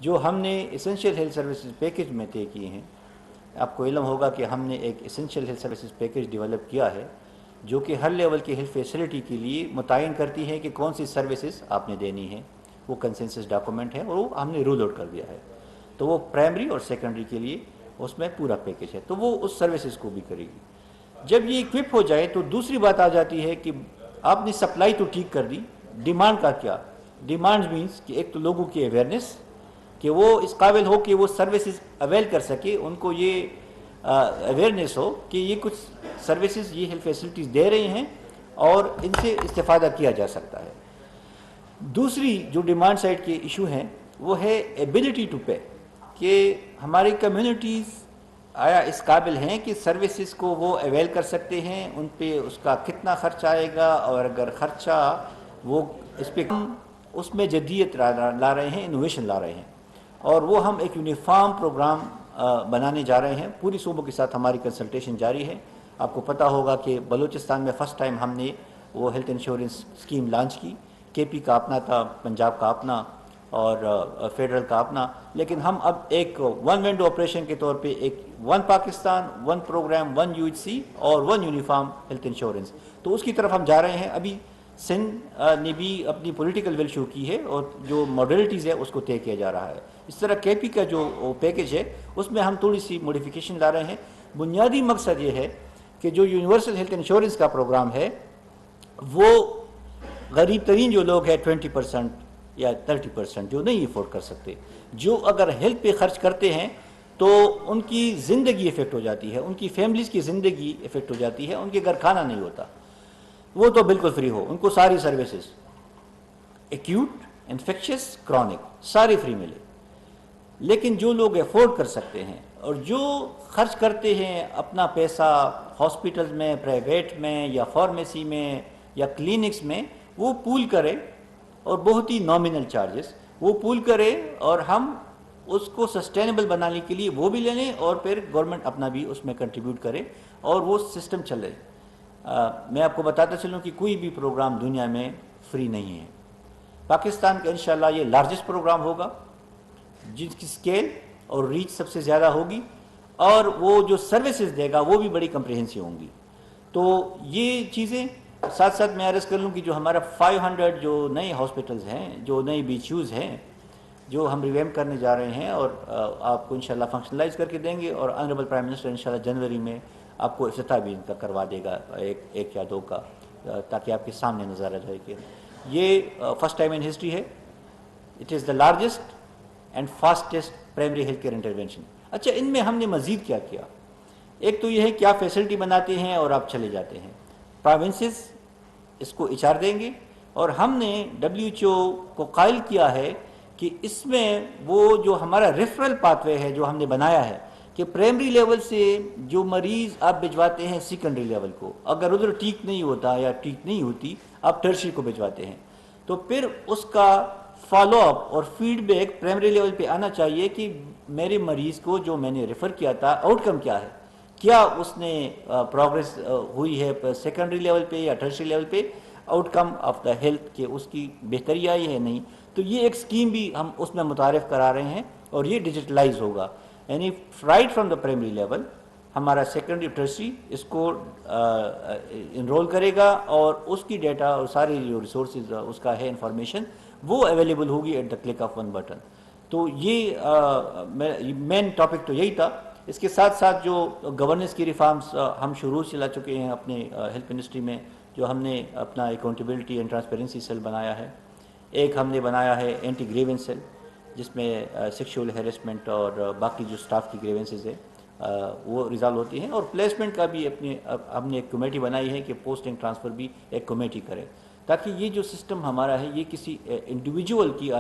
جو ہم نے اسینشیل ہیلتھ سروسز پیکج میں طے کیے ہیں، آپ کو علم ہوگا کہ ہم نے ایک essential health services package develop کیا ہے جو کہ ہر لیول کی ہیلتھ فیسلٹی کے لیے متعین کرتی ہے کہ کون سی سروسز آپ نے دینی ہے. وہ کنسنسس ڈاکومنٹ ہے اور وہ ہم نے رول آؤٹ کر دیا ہے. تو وہ پرائمری اور سیکنڈری کے لیے اس میں پورا پیکج ہے، تو وہ اس سروسز کو بھی کرے گی. جب یہ اکوپ ہو جائے تو دوسری بات آ جاتی ہے کہ آپ نے سپلائی تو ٹھیک کر دی، ڈیمانڈ کا کیا؟ ڈیمانڈ مینس کہ ایک تو لوگوں کی اویئرنیس کہ وہ اس قابل ہو کہ وہ سروسز اویل کر سکے، ان کو یہ اویئرنیس ہو کہ یہ کچھ سروسز یہ ہیلتھ فیسلٹیز دے رہے ہیں اور ان سے استفادہ کیا جا سکتا ہے. دوسری جو ڈیمانڈ سائڈ کے ایشو ہیں وہ ہے ایبلٹی ٹو پے، کہ ہماری کمیونٹیز آیا اس قابل ہیں کہ سروسز کو وہ اویل کر سکتے ہیں، ان پہ اس کا کتنا خرچ آئے گا، اور اگر خرچہ وہ اس پہ اس میں جدیت لا رہے ہیں، انوویشن لا رہے ہیں. اور وہ ہم ایک یونیفارم پروگرام بنانے جا رہے ہیں. پوری صوبوں کے ساتھ ہماری کنسلٹیشن جاری ہے. آپ کو پتہ ہوگا کہ بلوچستان میں فرسٹ ٹائم ہم نے وہ ہیلتھ انشورنس اسکیم لانچ کی. کے پی کا اپنا تھا، پنجاب کا اپنا اور فیڈرل کا اپنا، لیکن ہم اب ایک ون ونڈو آپریشن کے طور پہ ایک one Pakistan, one program, one U H C اور ون یونیفارم ہیلتھ انشورنس، تو اس کی طرف ہم جا رہے ہیں. ابھی سندھ نے بھی اپنی پولیٹیکل ول شو کی ہے اور جو ماڈلٹیز ہے اس کو طے کیا جا رہا ہے. اس طرح کے پی کا جو پیکج ہے اس میں ہم تھوڑی سی موڈیفیکیشن لا رہے ہیں. بنیادی مقصد یہ ہے کہ جو یونیورسل ہیلتھ انشورنس کا پروگرام ہے وہ غریب ترین جو لوگ ہیں 20% یا 30% جو نہیں افورڈ کر سکتے، جو اگر ہیلتھ پہ خرچ کرتے ہیں تو ان کی زندگی افیکٹ ہو جاتی ہے، ان کی فیملیز کی زندگی افیکٹ ہو جاتی ہے، ان کے گھر کھانا نہیں ہوتا، وہ تو بالکل فری ہو، ان کو ساری سروسز ایکیوٹ، انفیکشس، کرونک ساری فری ملے. لیکن جو لوگ افورڈ کر سکتے ہیں اور جو خرچ کرتے ہیں اپنا پیسہ ہاسپٹلز میں، پرائیویٹ میں یا فارمیسی میں یا کلینکس میں، وہ پول کرے اور بہت ہی نامنل چارجز وہ پول کرے اور ہم اس کو سسٹینیبل بنانے کے لیے وہ بھی لے لیں اور پھر گورنمنٹ اپنا بھی اس میں کنٹریبیوٹ کرے اور وہ سسٹم چلے. میں آپ کو بتاتا چلوں کہ کوئی بھی پروگرام دنیا میں فری نہیں ہے. پاکستان کا انشاءاللہ یہ لارجسٹ پروگرام ہوگا جس کی سکیل اور ریچ سب سے زیادہ ہوگی، اور وہ جو سروسز دے گا وہ بھی بڑی کمپریہنسو ہوں گی. تو یہ چیزیں ساتھ ساتھ میں عرض کر لوں کہ جو ہمارا 500 جو نئے ہاسپٹلز ہیں، جو نئے بی ایچ یوز ہیں، جو ہم ریویمپ کرنے جا رہے ہیں اور آپ کو انشاءاللہ فنکشنلائز کر کے دیں گے، اور آنریبل پرائم منسٹر انشاءاللہ جنوری میں آپ کو افتتاح بھی ان کا کروا دے گا، ایک یا دو کا، تاکہ آپ کے سامنے نظر آ جائے کہ یہ فرسٹ ٹائم ان ہسٹری ہے. It is the largest and fastest primary health care intervention. اچھا، ان میں ہم نے مزید کیا کیا؟ ایک تو یہ ہے کہ آپ فیسلٹی بناتے ہیں اور آپ چلے جاتے ہیں، پروونسز اس کو اچار دیں گے، اور ہم نے WHO کو قائل کیا ہے کہ اس میں وہ جو ہمارا ریفرل پاتھ وے ہے جو ہم نے بنایا ہے کہ پرائمری لیول سے جو مریض آپ بھجواتے ہیں سیکنڈری لیول کو، اگر ادھر ٹھیک نہیں ہوتا یا ٹھیک نہیں ہوتی آپ ٹرشری کو بھجواتے ہیں، تو پھر اس کا فالو اپ اور فیڈ بیک پرائمری لیول پہ آنا چاہیے کہ میرے مریض کو جو میں نے ریفر کیا تھا آؤٹ کم کیا ہے، کیا اس نے پروگریس ہوئی ہے سیکنڈری لیول پہ یا ٹرشری لیول پہ، out come of the health کہ اس کی بہتری آئی ہے نہیں. تو یہ ایک اسکیم بھی ہم اس میں متعارف کرا رہے ہیں اور یہ ڈیجیٹلائز ہوگا، یعنی right from the primary level ہمارا سیکنڈری ٹرشری اس کو انرول کرے گا اور اس کی ڈیٹا اور ساری جو ریسورسز اس کا ہے انفارمیشن وہ اویلیبل ہوگی at the click of one button. تو یہ مین ٹاپک تو یہی تھا. اس کے ساتھ ساتھ جو گورننس کی ریفارمز ہم شروع سے لا چکے ہیں اپنے ہیلتھ منسٹری میں، جو ہم نے اپنا اکاؤنٹیبلٹی اینڈ ٹرانسپیرنسی سیل بنایا ہے. ایک ہم نے بنایا ہے اینٹی گریونس سیل جس میں سیکشول ہیرسمنٹ اور باقی جو سٹاف کی گریونسز ہے وہ ریزالو ہوتی ہیں، اور پلیسمنٹ کا بھی ہم نے ایک کمیٹی بنائی ہے کہ پوسٹنگ ٹرانسفر بھی ایک کمیٹی کرے، تاکہ یہ جو سسٹم ہمارا ہے یہ کسی انڈیویجول کی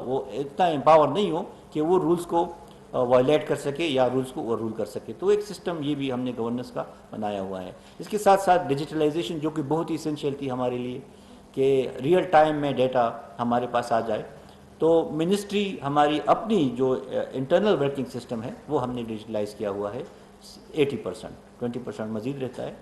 وہ اتنا امپاور نہیں ہو کہ وہ رولز کو وائلیٹ کر سکے یا رولز کو اوور رول کر سکے. تو ایک سسٹم یہ بھی ہم نے گورننس کا بنایا ہوا ہے. اس کے ساتھ ساتھ ڈیجیٹلائزیشن جو کہ بہت ہی اسینشیل تھی ہمارے لیے کہ ریئل ٹائم میں ڈیٹا ہمارے پاس آ جائے. تو منسٹری ہماری اپنی جو انٹرنل ورکنگ سسٹم ہے وہ ہم نے ڈیجیٹلائز کیا ہوا ہے 80%، 20% مزید رہتا ہے.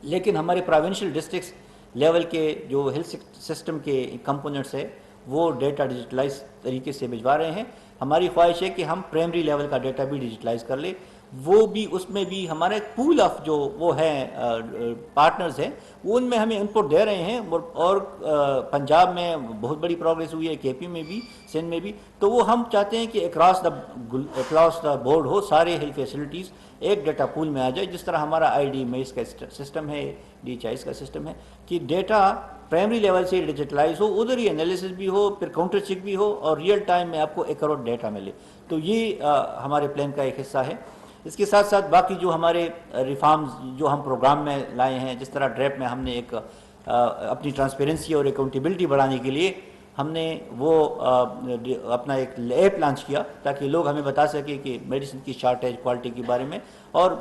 لیکن ہمارے پروونشل ڈسٹرکٹس لیول کے جو ہیلتھ سسٹم کے کمپوننٹس ہے وہ ڈیٹا ڈیجیٹلائز طریقے سے بھجوا رہے ہیں. ہماری خواہش ہے کہ ہم پرائمری لیول کا ڈیٹا بھی ڈیجیٹلائز کر لیں. وہ بھی اس میں بھی ہمارے پول آف جو وہ ہیں پارٹنرز ہیں وہ ان میں ہمیں انپٹ دے رہے ہیں. اور پنجاب میں بہت بڑی پروگریس ہوئی ہے, کے پی میں بھی, سندھ میں بھی. تو وہ ہم چاہتے ہیں کہ اکراس دا بورڈ ہو, سارے ہیلتھ فیسلٹیز ایک ڈیٹا پول میں آ جائے. جس طرح ہمارا آئی ڈی میز کا سسٹم ہے, ڈی ایچ آئیز کا سسٹم ہے, کہ ڈیٹا پرائمری لیول سے ڈیجیٹلائز ہو, ادھر ہی انالیسس بھی ہو, پھر کاؤنٹر چیک بھی ہو, اور ریئل ٹائم میں آپ کو ایکوریٹ ڈیٹا ملے. تو یہ ہمارے پلان کا ایک حصہ ہے. اس کے ساتھ ساتھ باقی جو ہمارے ریفارمز جو ہم پروگرام میں لائے ہیں, جس طرح ڈریپ میں ہم نے ایک اپنی ٹرانسپیرنسی اور اکاؤنٹیبلٹی بڑھانے کے لیے ہم نے وہ اپنا ایک ایپ لانچ کیا تاکہ لوگ ہمیں بتا سکیں کہ میڈیسن کی شارٹیج, کوالٹی کے بارے میں. اور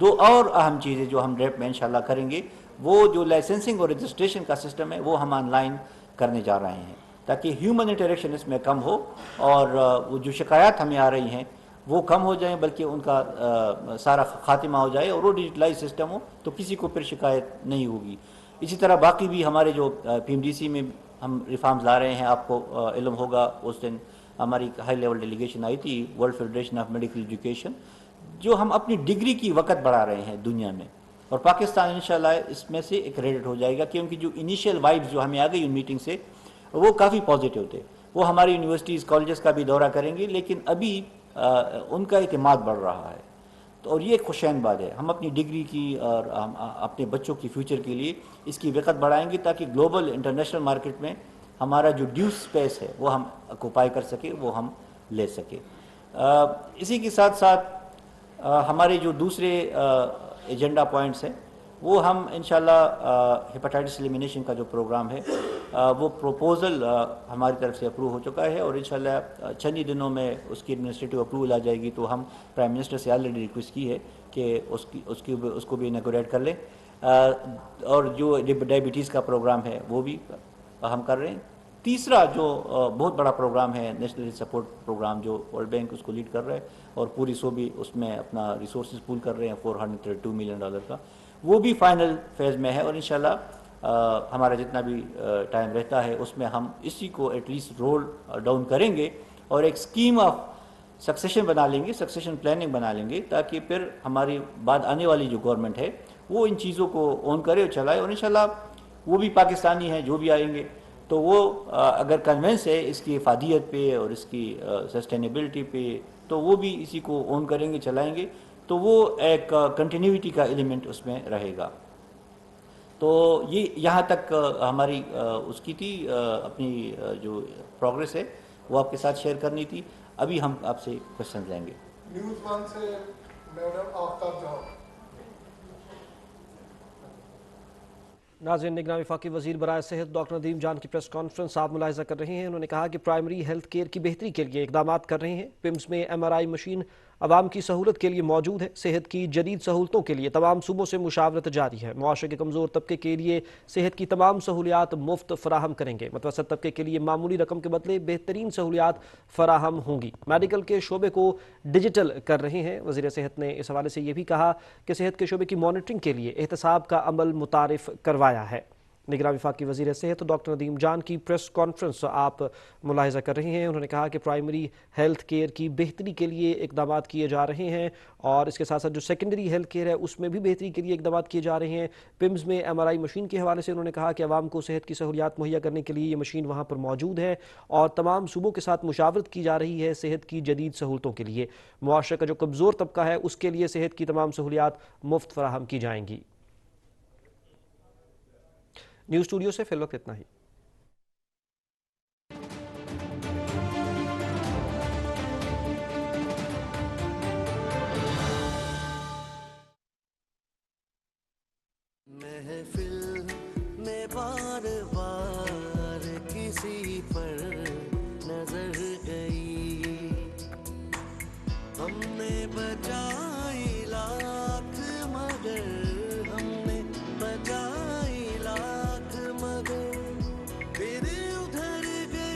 دو اور اہم چیزیں جو ہم ڈریپ میں انشاءاللہ کریں گے, وہ جو لائسنسنگ اور رجسٹریشن کا سسٹم ہے وہ ہم آن لائن کرنے جا رہے ہیں تاکہ ہیومن انٹریکشن اس میں کم ہو, اور وہ جو شکایات ہمیں آ رہی ہیں وہ کم ہو جائیں, بلکہ ان کا سارا خاتمہ ہو جائے اور وہ ڈیجیٹلائز سسٹم ہو تو کسی کو پھر شکایت نہیں ہوگی. اسی طرح باقی بھی ہمارے جو پی ایم ڈی سی میں ہم ریفارمز لا رہے ہیں, آپ کو علم ہوگا اس دن ہماری ہائی لیول ڈیلیگیشن آئی تھی world federation of medical education, جو ہم اپنی ڈگری کی وقت بڑھا رہے ہیں دنیا میں, اور پاکستان انشاءاللہ اس میں سے ایکریڈٹ ہو جائے گا. کیونکہ جو انیشیل وائبز جو ہمیں آ گئی ان میٹنگ سے وہ کافی پازیٹیو تھے. وہ ہماری یونیورسٹیز کالجز کا بھی دورہ کریں گے, لیکن ابھی ان کا اعتماد بڑھ رہا ہے. تو اور یہ ایک خوشین بات ہے. ہم اپنی ڈگری کی اور اپنے بچوں کی فیوچر کے لیے اس کی وقت بڑھائیں گے تاکہ گلوبل انٹرنیشنل مارکیٹ میں ہمارا جو ڈیو سپیس ہے وہ ہم اکوپائی کر سکے, وہ ہم لے سکے. اسی کے ساتھ ساتھ ہمارے جو دوسرے ایجنڈا پوائنٹس ہیں وہ ہم انشاءاللہ ہیپاٹائٹس ایلیمینیشن کا جو پروگرام ہے وہ پروپوزل ہماری طرف سے اپروو ہو چکا ہے, اور انشاءاللہ چند ہی دنوں میں اس کی ایڈمنسٹریٹو اپروول آ جائے گی. تو ہم پرائم منسٹر سے آلریڈی ریکویسٹ کی ہے کہ اس کو بھی انیگوریٹ کر لیں. اور جو ڈائبٹیز کا پروگرام ہے وہ بھی ہم کر رہے ہیں. تیسرا جو بہت بڑا پروگرام ہے نیشنل ہیلتھ سپورٹ پروگرام, جو ورلڈ بینک اس کو لیڈ کر رہا ہے اور پوری صوبی اس میں اپنا ریسورسز پول کر رہے ہیں $432 ملین کا, وہ بھی فائنل فیز میں ہے. اور انشاءاللہ ہمارا جتنا بھی ٹائم رہتا ہے اس میں ہم اسی کو ایٹ لیسٹ رول ڈاؤن کریں گے اور ایک اسکیم آف سکسیشن بنا لیں گے, سکسیشن پلاننگ بنا لیں گے, تاکہ پھر ہماری بعد آنے والی جو گورنمنٹ ہے وہ ان چیزوں کو اون کرے اور چلائے. اور انشاءاللہ وہ بھی پاکستانی ہیں جو بھی آئیں گے تو وہ اگر کنونس ہے اس کی افادیت پہ اور اس کی سسٹینیبلٹی پہ, تو وہ بھی اسی کو اون کریں گے, چلائیں گے. تو وہ ایک کنٹینیوٹی کا ایلیمنٹ اس میں رہے گا. تو یہ یہاں تک ہماری اس کی تھی اپنی جو پروگریس ہے وہ آپ کے ساتھ شیئر کرنی تھی. ابھی ہم آپ سے کوشچن لیں گے. نیوز ون سے میڈم آفتاب جہاں. ناظرین، نگراں وفاقی وزیر برائے صحت ڈاکٹر ندیم جان کی پریس کانفرنس آپ ملاحظہ کر رہے ہیں. انہوں نے کہا کہ پرائمری ہیلتھ کیئر کی بہتری کے لیے اقدامات کر رہے ہیں. پمز میں MRI مشین عوام کی سہولت کے لیے موجود ہے. صحت کی جدید سہولتوں کے لیے تمام صوبوں سے مشاورت جاری ہے. معاشرے کے کمزور طبقے کے لیے صحت کی تمام سہولیات مفت فراہم کریں گے. متوسط طبقے کے لیے معمولی رقم کے بدلے بہترین سہولیات فراہم ہوں گی. میڈیکل کے شعبے کو ڈیجیٹل کر رہے ہیں. وزیر صحت نے اس حوالے سے یہ بھی کہا کہ صحت کے شعبے کی مانیٹرنگ کے لیے احتساب کا عمل متعارف کروایا ہے. نگراں وفاقی وزیر صحت ڈاکٹر ندیم جان کی پریس کانفرنس آپ ملاحظہ کر رہے ہیں. انہوں نے کہا کہ پرائمری ہیلتھ کیئر کی بہتری کے لیے اقدامات کیے جا رہے ہیں, اور اس کے ساتھ ساتھ جو سیکنڈری ہیلتھ کیئر ہے اس میں بھی بہتری کے لیے اقدامات کیے جا رہے ہیں. پمز میں MRI مشین کے حوالے سے انہوں نے کہا کہ عوام کو صحت کی سہولیات مہیا کرنے کے لیے یہ مشین وہاں پر موجود ہے, اور تمام صوبوں کے ساتھ مشاورت کی جا رہی ہے صحت کی جدید سہولتوں کے لیے. معاشرے کا جو کمزور طبقہ ہے اس کے لیے صحت کی تمام سہولیات مفت فراہم کی جائیں گی. نیوز اسٹوڈیو سے فی الوقت اتنا ہی. محفل میں بار بار کسی پر نظر گئی, ہم نے بچائی لاکھ مگر